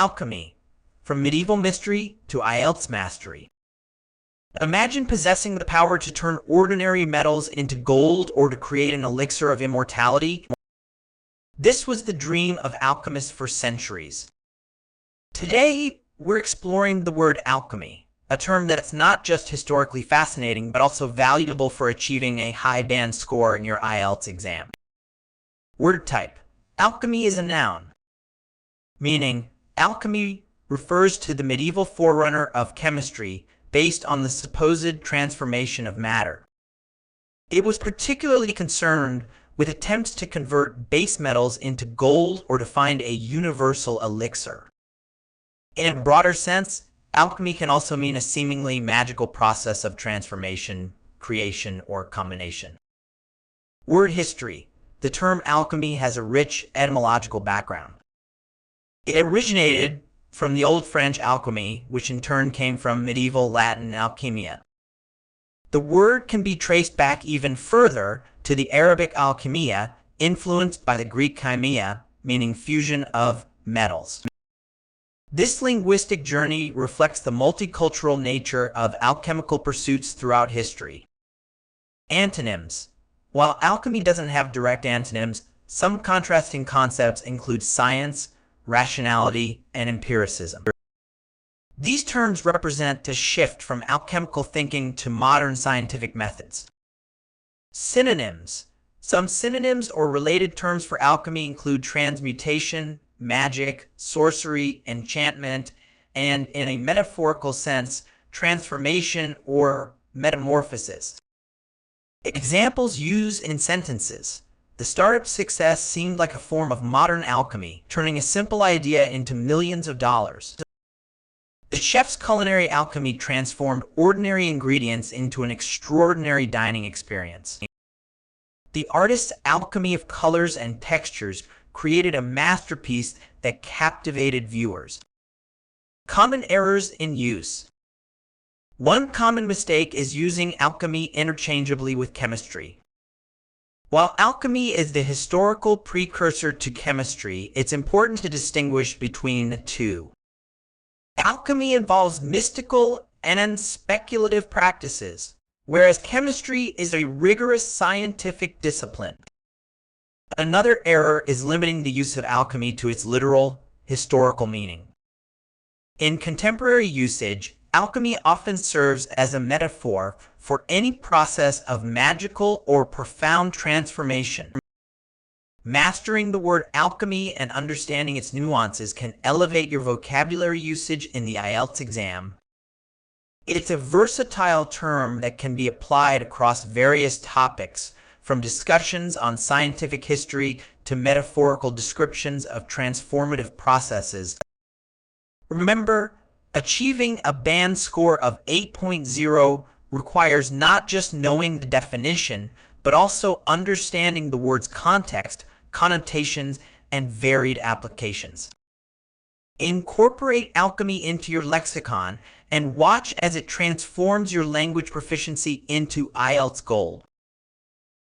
Alchemy, from medieval mystery to IELTS mastery. Imagine possessing the power to turn ordinary metals into gold or to create an elixir of immortality. This was the dream of alchemists for centuries. Today, we're exploring the word alchemy, a term that's not just historically fascinating but also valuable for achieving a high band score in your IELTS exam. Word type. Alchemy is a noun, meaning alchemy refers to the medieval forerunner of chemistry based on the supposed transformation of matter. It was particularly concerned with attempts to convert base metals into gold or to find a universal elixir. In a broader sense, alchemy can also mean a seemingly magical process of transformation, creation, or combination. Word history. The term alchemy has a rich etymological background. It originated from the Old French alchemy, which in turn came from medieval Latin alchemia. The word can be traced back even further to the Arabic alchemia, influenced by the Greek chimia, meaning fusion of metals. This linguistic journey reflects the multicultural nature of alchemical pursuits throughout history. Antonyms. While alchemy doesn't have direct antonyms, some contrasting concepts include science, rationality, and empiricism. These terms represent a shift from alchemical thinking to modern scientific methods. Synonyms. Some synonyms or related terms for alchemy include transmutation, magic, sorcery, enchantment, and, in a metaphorical sense, transformation or metamorphosis. Examples used in sentences. The startup's success seemed like a form of modern alchemy, turning a simple idea into millions of dollars. The chef's culinary alchemy transformed ordinary ingredients into an extraordinary dining experience. The artist's alchemy of colors and textures created a masterpiece that captivated viewers. Common errors in use. One common mistake is using alchemy interchangeably with chemistry. While alchemy is the historical precursor to chemistry, it's important to distinguish between the two. Alchemy involves mystical and speculative practices, whereas chemistry is a rigorous scientific discipline. Another error is limiting the use of alchemy to its literal, historical meaning. In contemporary usage, alchemy often serves as a metaphor for any process of magical or profound transformation. Mastering the word alchemy and understanding its nuances can elevate your vocabulary usage in the IELTS exam. It's a versatile term that can be applied across various topics, from discussions on scientific history to metaphorical descriptions of transformative processes. Remember, achieving a band score of 8.0 requires not just knowing the definition, but also understanding the word's context, connotations, and varied applications. Incorporate alchemy into your lexicon and watch as it transforms your language proficiency into IELTS gold.